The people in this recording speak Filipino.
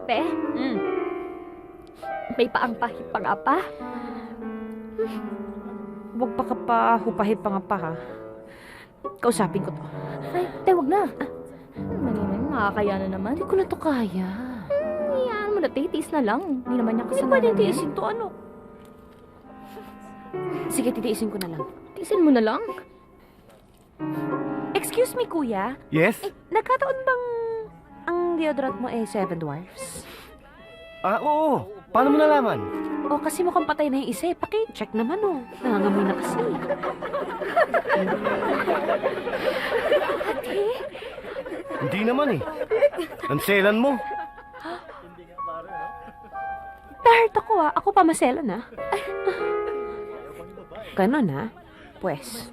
Te, Hmm. may paang-pahipang-apa. Huwag pa ka pa hupahi pa nga pa ha. Kausapin ko to. Ay, te, wag na. Maninay, makakaya na naman. Hindi ko na to kaya. Iyaan mo na, te. Tiis na lang. Hindi naman niya Hindi kasalanan. pwede yan. tiisin to ano. Sige, titiisin ko na lang. Tiisin mo na lang. Excuse me, kuya. Yes? Nagkataon bang ang deodorant mo 7 Dwarfs? Oo. Paano mo nalaman? O kasi mukhang patay na yung isa eh. Paki-check naman oh. Nangangamoy na kasi. Hindi naman eh. Nanselan mo. Na-hurt ako ah. Ako pa maselan ah. Ganon ah. Pwes.